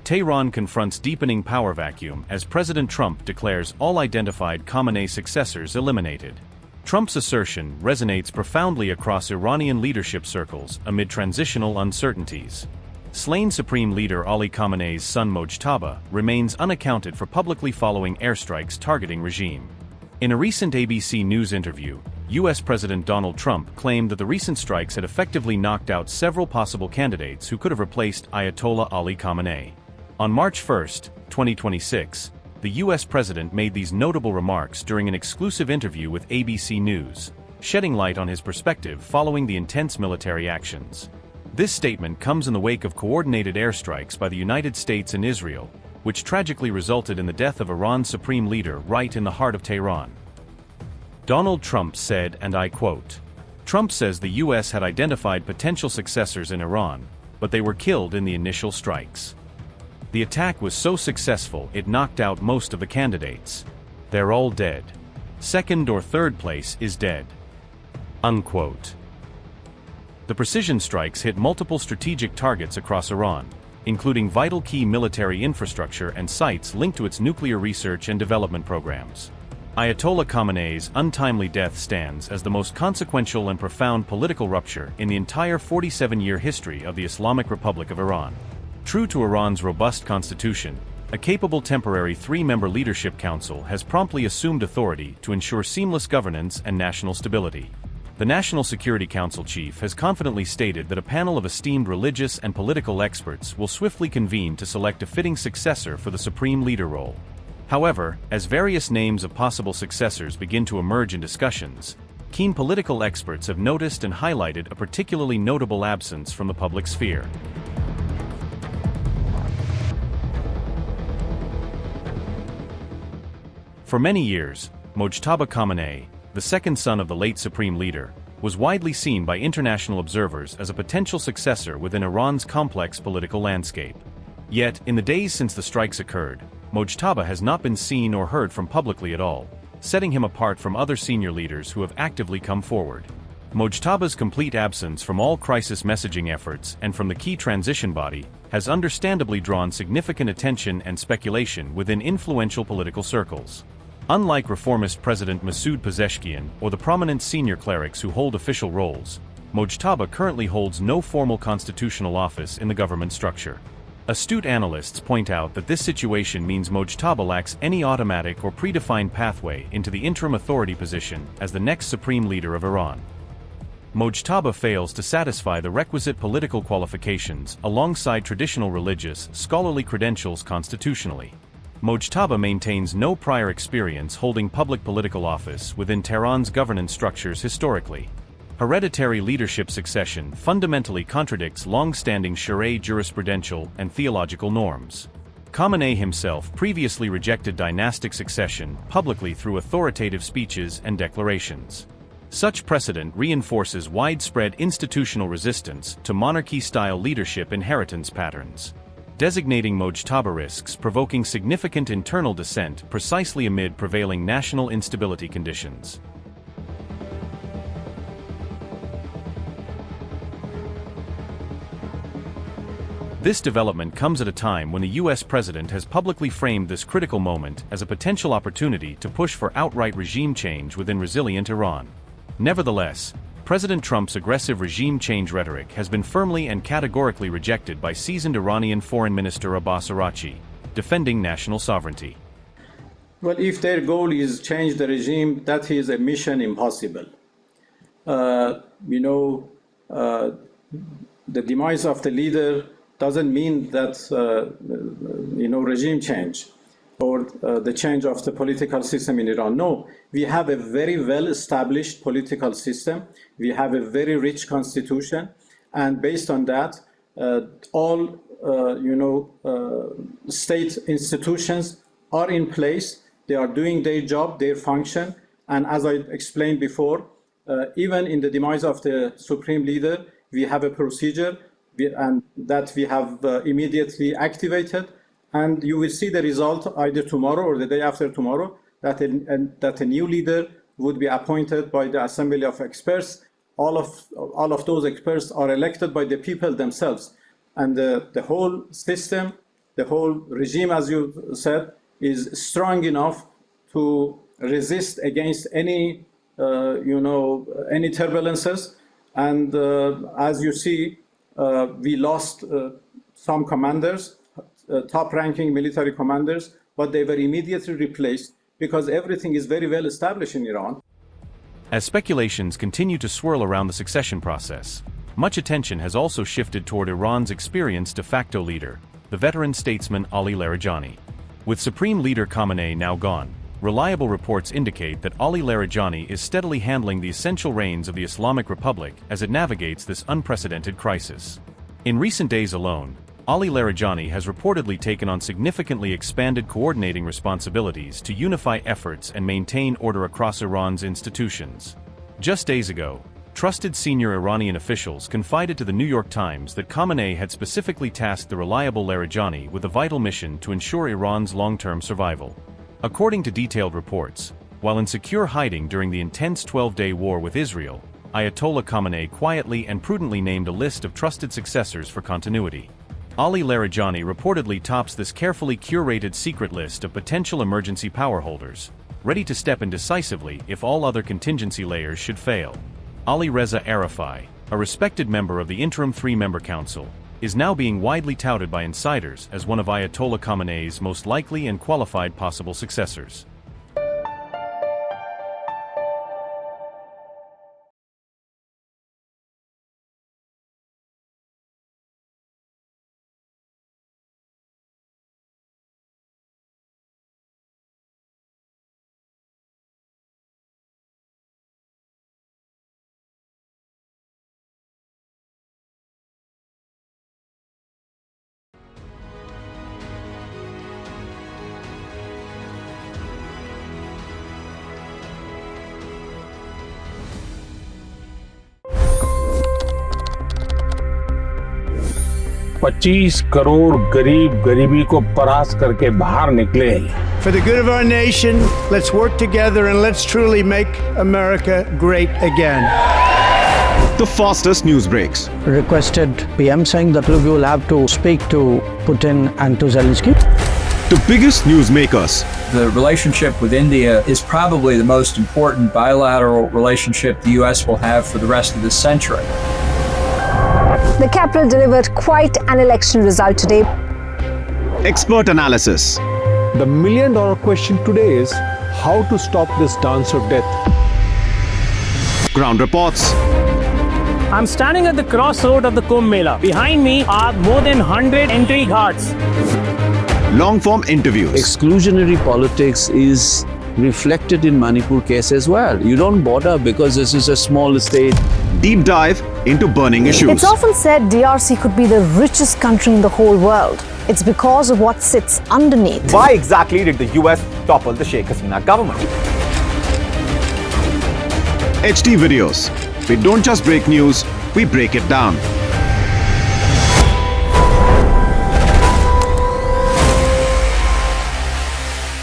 Tehran confronts deepening power vacuum as President Trump declares all identified Khamenei successors eliminated. Trump's assertion resonates profoundly across Iranian leadership circles amid transitional uncertainties. Slain Supreme Leader Ali Khamenei's son Mojtaba remains unaccounted for publicly following airstrikes targeting regime. In a recent ABC News interview, U.S. President Donald Trump claimed that the recent strikes had effectively knocked out several possible candidates who could have replaced Ayatollah Ali Khamenei. On March 1, 2026, the U.S. president made these notable remarks during an exclusive interview with ABC News, shedding light on his perspective following the intense military actions. This statement comes in the wake of coordinated airstrikes by the United States and Israel, which tragically resulted in the death of Iran's supreme leader right in the heart of Tehran. Donald Trump said, and I quote, "Trump says the U.S. had identified potential successors in Iran, but they were killed in the initial strikes. The attack was so successful it knocked out most of the candidates. They're all dead. Second or third place is dead." Unquote. The precision strikes hit multiple strategic targets across Iran, including vital key military infrastructure and sites linked to its nuclear research and development programs. Ayatollah Khamenei's untimely death stands as the most consequential and profound political rupture in the entire 47-year history of the Islamic Republic of Iran. True to Iran's robust constitution, a capable temporary three-member leadership council has promptly assumed authority to ensure seamless governance and national stability. The National Security Council chief has confidently stated that a panel of esteemed religious and political experts will swiftly convene to select a fitting successor for the supreme leader role. However, as various names of possible successors begin to emerge in discussions, keen political experts have noticed and highlighted a particularly notable absence from the public sphere. For many years, Mojtaba Khamenei, the second son of the late supreme leader, was widely seen by international observers as a potential successor within Iran's complex political landscape. Yet, in the days since the strikes occurred, Mojtaba has not been seen or heard from publicly at all, setting him apart from other senior leaders who have actively come forward. Mojtaba's complete absence from all crisis messaging efforts and from the key transition body has understandably drawn significant attention and speculation within influential political circles. Unlike reformist President Masoud Pezeshkian or the prominent senior clerics who hold official roles, Mojtaba currently holds no formal constitutional office in the government structure. Astute analysts point out that this situation means Mojtaba lacks any automatic or predefined pathway into the interim authority position as the next supreme leader of Iran. Mojtaba fails to satisfy the requisite political qualifications alongside traditional religious, scholarly credentials constitutionally. Mojtaba maintains no prior experience holding public political office within Tehran's governance structures historically. Hereditary leadership succession fundamentally contradicts long-standing Sharia jurisprudential and theological norms. Khamenei himself previously rejected dynastic succession publicly through authoritative speeches and declarations. Such precedent reinforces widespread institutional resistance to monarchy-style leadership inheritance patterns. Designating Mojtaba risks provoking significant internal dissent precisely amid prevailing national instability conditions. This development comes at a time when the U.S. president has publicly framed this critical moment as a potential opportunity to push for outright regime change within resilient Iran. Nevertheless, President Trump's aggressive regime change rhetoric has been firmly and categorically rejected by seasoned Iranian Foreign Minister Abbas Araghchi, defending national sovereignty. Well, if their goal is change the regime, that is a mission impossible. The demise of the leader doesn't mean that, regime change or the change of the political system in Iran. No, we have a very well-established political system. We have a very rich constitution. And based on that, all, state institutions are in place. They are doing their job, their function. And as I explained before, even in the demise of the supreme leader, we have a procedure and that we have immediately activated. And you will see the result either tomorrow or the day after tomorrow, that a new leader would be appointed by the Assembly of Experts. All of those experts are elected by the people themselves. And the whole system the whole regime, as you said, is strong enough to resist against any, any turbulences. And as you see, we lost some commanders, top-ranking military commanders, but they were immediately replaced because everything is very well established in Iran. As speculations continue to swirl around the succession process, much attention has also shifted toward Iran's experienced de facto leader, the veteran statesman Ali Larijani. With Supreme Leader Khamenei now gone, reliable reports indicate that Ali Larijani is steadily handling the essential reins of the Islamic Republic as it navigates this unprecedented crisis. In recent days alone, Ali Larijani has reportedly taken on significantly expanded coordinating responsibilities to unify efforts and maintain order across Iran's institutions. Just days ago, trusted senior Iranian officials confided to the New York Times that Khamenei had specifically tasked the reliable Larijani with a vital mission to ensure Iran's long-term survival. According to detailed reports, while in secure hiding during the intense 12-day war with Israel, Ayatollah Khamenei quietly and prudently named a list of trusted successors for continuity. Ali Larijani reportedly tops this carefully curated secret list of potential emergency power holders, ready to step in decisively if all other contingency layers should fail. Ali Reza Arafai, a respected member of the interim three-member council, is now being widely touted by insiders as one of Ayatollah Khamenei's most likely and qualified possible successors. $25 crore गरीब गरीबी को परास्त करके बाहर निकले। For the good of our nation, let's work together and let's truly make America great again. The fastest news breaks. Requested PM saying that look, you will have to speak to Putin and to Zelensky. The biggest news makers. The relationship with India is probably the most important bilateral relationship the U.S. will have for the rest of this century. The capital delivered quite an election result today. Expert analysis. The million-dollar question today is how to stop this dance of death. Ground reports. I'm standing at the crossroad of the Kumbh Mela. Behind me are more than 100 entry guards. Long-form interviews. Exclusionary politics is reflected in Manipur case as well. You don't bother because this is a small state. Deep dive into burning issues. It's often said DRC could be the richest country in the whole world. It's because of what sits underneath. Why exactly did the US topple the Sheikh Hasina government? HD videos. We don't just break news, we break it down.